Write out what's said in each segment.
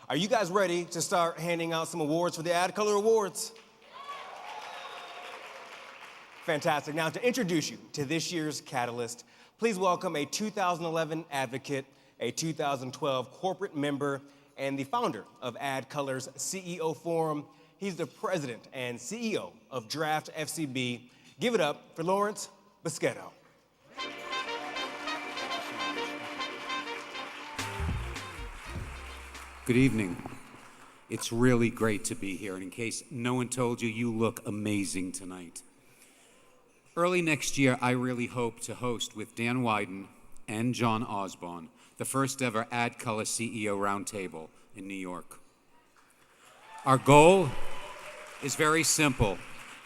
Are you guys ready to start handing out some awards for the ADCOLOR Awards? Fantastic. Now, to introduce you to this year's Catalyst, please welcome a 2011 advocate, a 2012 corporate member, and the founder of ADCOLOR's CEO Forum. He's the president and CEO of Draft FCB. Give it up for Lawrence Boschetto. Good evening. It's really great to be here, and in case no one told you, you look amazing tonight. Early next year, I really hope to host with Dan Wyden and John Osborne the first ever ADCOLOR CEO Roundtable in New York. Our goal is very simple.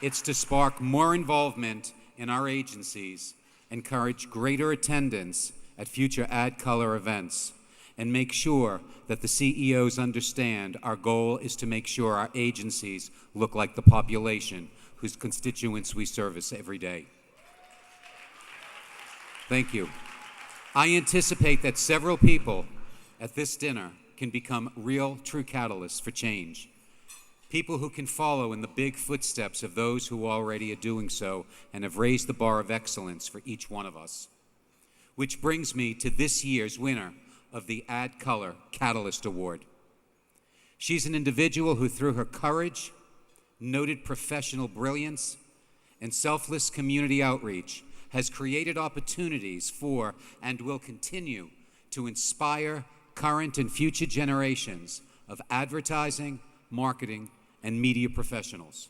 It's to spark more involvement in our agencies, encourage greater attendance at future ADCOLOR events, and make sure that the CEOs understand our goal is to make sure our agencies look like the population whose constituents we service every day. Thank you. I anticipate that several people at this dinner can become real, true catalysts for change. People who can follow in the big footsteps of those who already are doing so and have raised the bar of excellence for each one of us. Which brings me to this year's winner of the ADCOLOR Catalyst Award. She's an individual who, through her courage, noted professional brilliance, and selfless community outreach, has created opportunities for and will continue to inspire current and future generations of advertising, marketing, and media professionals.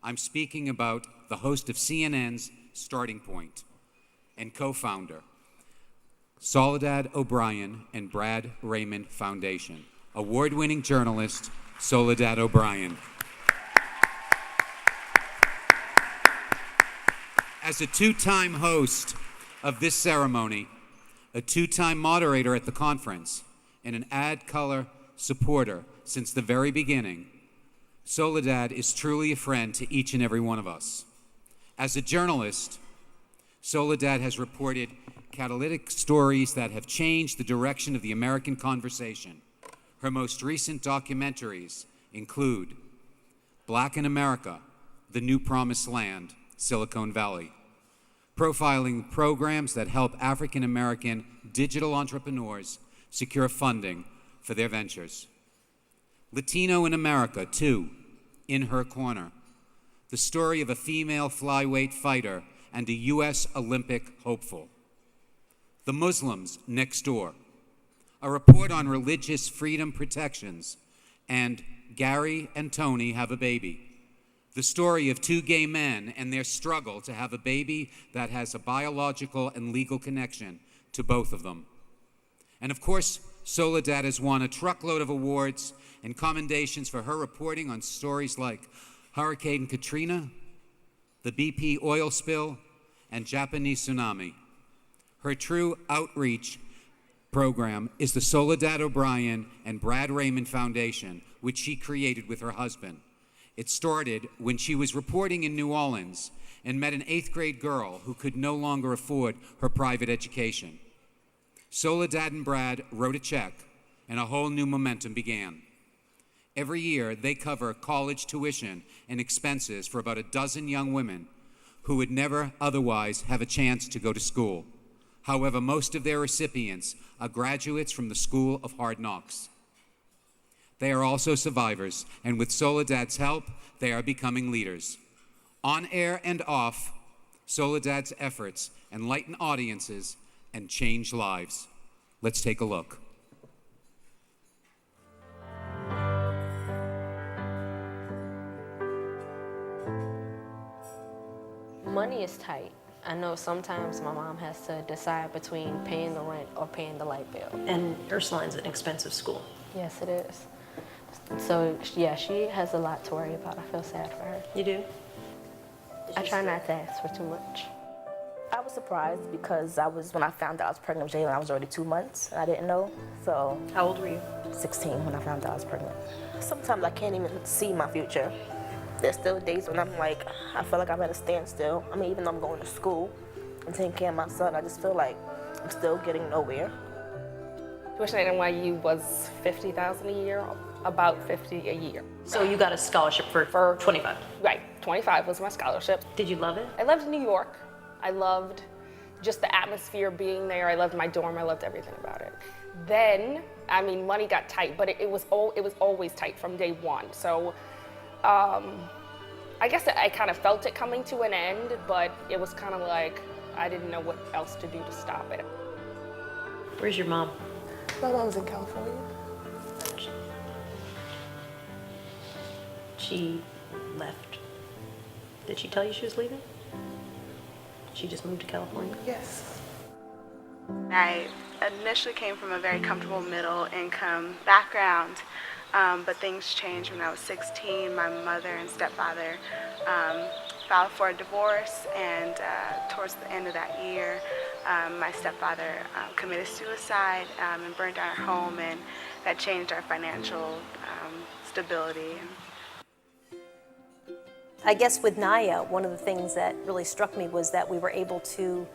I'm speaking about the host of CNN's Starting Point and co-founder, Soledad O'Brien and Brad Raymond Foundation. Award-winning journalist, Soledad O'Brien. As a two-time host of this ceremony, a two-time moderator at the conference, and an ADCOLOR supporter since the very beginning, Soledad is truly a friend to each and every one of us. As a journalist, Soledad has reported catalytic stories that have changed the direction of the American conversation. Her most recent documentaries include Black in America, The New Promised Land, Silicon Valley, profiling programs that help African American digital entrepreneurs secure funding for their ventures. Latino in America, 2, In Her Corner, the story of a female flyweight fighter and a U.S. Olympic hopeful. The Muslims Next Door, a report on religious freedom protections, and Gary and Tony Have a Baby, the story of 2 gay men and their struggle to have a baby that has a biological and legal connection to both of them. And of course, Soledad has won a truckload of awards and commendations for her reporting on stories like Hurricane Katrina, the BP oil spill, and Japanese tsunami. Her true outreach program is the Soledad O'Brien and Brad Raymond Foundation, which she created with her husband. It started when she was reporting in New Orleans and met an 8th grade girl who could no longer afford her private education. Soledad and Brad wrote a check, and a whole new momentum began. Every year, they cover college tuition and expenses for about a dozen young women who would never otherwise have a chance to go to school. However, most of their recipients are graduates from the School of Hard Knocks. They are also survivors, and with Soledad's help, they are becoming leaders. On air and off, Soledad's efforts enlighten audiences and change lives. Let's take a look. Money is tight. I know sometimes my mom has to decide between paying the rent or paying the light bill. And Ursula's an expensive school. Yes, it is. So, yeah, she has a lot to worry about. I feel sad for her. You do? I try not to ask for too much. I was surprised because when I found out I was pregnant with Jalen, I was already 2 months. I didn't know, so. How old were you? 16 when I found out I was pregnant. Sometimes I can't even see my future. There's still days when I'm like, I feel like I'm at a standstill. I mean, even though I'm going to school and taking care of my son, I just feel like I'm still getting nowhere. Tuition at NYU was $50,000 a year, about $50 a year. So you got a scholarship for 25. Right, 25 was my scholarship. Did you love it? I loved New York. I loved just the atmosphere being there. I loved my dorm. I loved everything about it. Then, I mean, money got tight, but it was always tight from day one. So, I guess I kind of felt it coming to an end, but it was kind of like I didn't know what else to do to stop it. Where's your mom? My mom's in California. She left. Did she tell you she was leaving? She just moved to California? Yes. I initially came from a very comfortable middle income background, but things changed when I was 16. My mother and stepfather filed for a divorce, and towards the end of that year, my stepfather committed suicide and burned down our home, and that changed our financial stability. I guess with Naya, one of the things that really struck me was that we were able to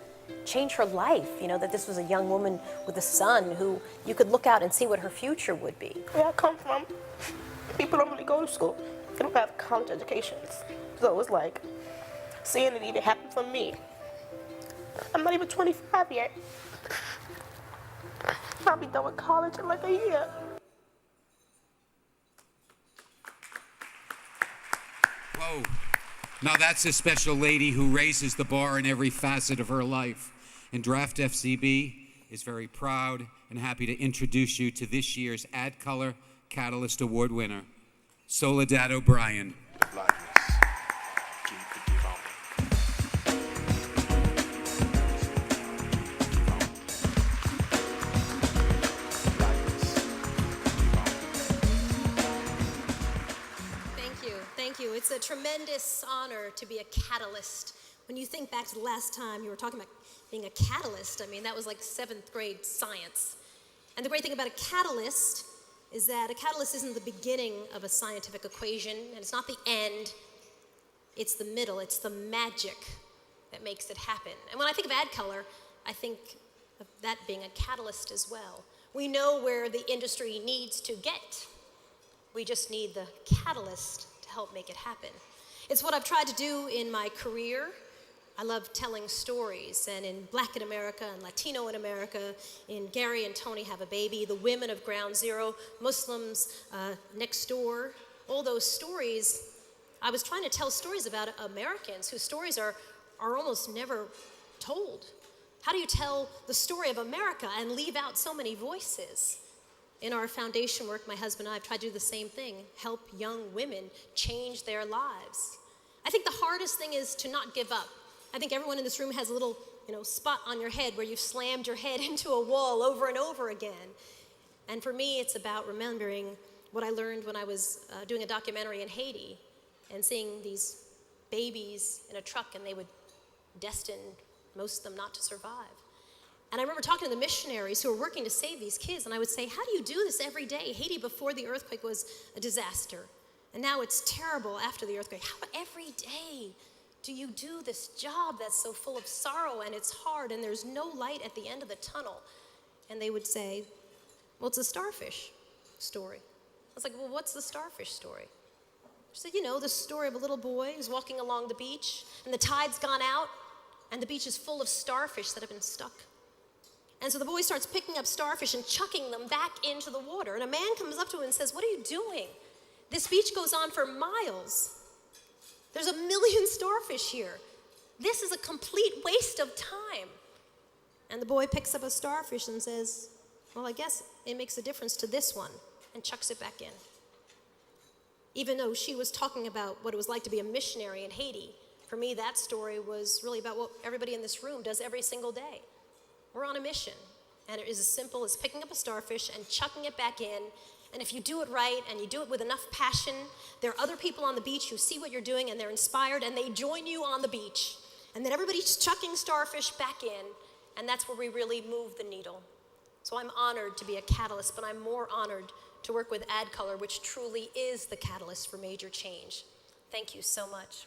change her life. You know, that this was a young woman with a son who you could look out and see what her future would be. Where I come from, people don't really go to school. They don't have college educations. So it was like, seeing it even happen for me. I'm not even 25 yet. I'll be done with college in like a year. Whoa. Now that's a special lady who raises the bar in every facet of her life. And Draft FCB is very proud and happy to introduce you to this year's ADCOLOR Catalyst Award winner, Soledad O'Brien. Thank you. It's a tremendous honor to be a catalyst. When you think back to the last time you were talking about being a catalyst, I mean, that was like 7th grade science. And the great thing about a catalyst is that a catalyst isn't the beginning of a scientific equation, and it's not the end, it's the middle, it's the magic that makes it happen. And when I think of ADCOLOR, I think of that being a catalyst as well. We know where the industry needs to get. We just need the catalyst to help make it happen. It's what I've tried to do in my career. I love telling stories, and in Black in America and Latino in America, in Gary and Tony Have a Baby, The Women of Ground Zero, Muslims Next Door, all those stories, I was trying to tell stories about Americans whose stories are almost never told. How do you tell the story of America and leave out so many voices? In our foundation work, my husband and I have tried to do the same thing, help young women change their lives. I think the hardest thing is to not give up. I think everyone in this room has a little, spot on your head where you've slammed your head into a wall over and over again. And for me, it's about remembering what I learned when I was doing a documentary in Haiti and seeing these babies in a truck, and they would destine most of them not to survive. And I remember talking to the missionaries who were working to save these kids, and I would say, how do you do this every day? Haiti before the earthquake was a disaster, and now it's terrible after the earthquake. How every day do you do this job that's so full of sorrow, and it's hard, and there's no light at the end of the tunnel? And they would say, well, it's a starfish story. I was like, well, what's the starfish story? She said, the story of a little boy who's walking along the beach, and the tide's gone out, and the beach is full of starfish that have been stuck. And so the boy starts picking up starfish and chucking them back into the water. And a man comes up to him and says, what are you doing? This beach goes on for miles. There's 1 million starfish here. This is a complete waste of time. And the boy picks up a starfish and says, well, I guess it makes a difference to this one, and chucks it back in. Even though she was talking about what it was like to be a missionary in Haiti, for me, that story was really about what everybody in this room does every single day. We're on a mission, and it is as simple as picking up a starfish and chucking it back in. And if you do it right and you do it with enough passion, there are other people on the beach who see what you're doing and they're inspired and they join you on the beach. And then everybody's chucking starfish back in, and that's where we really move the needle. So I'm honored to be a catalyst, but I'm more honored to work with ADCOLOR, which truly is the catalyst for major change. Thank you so much.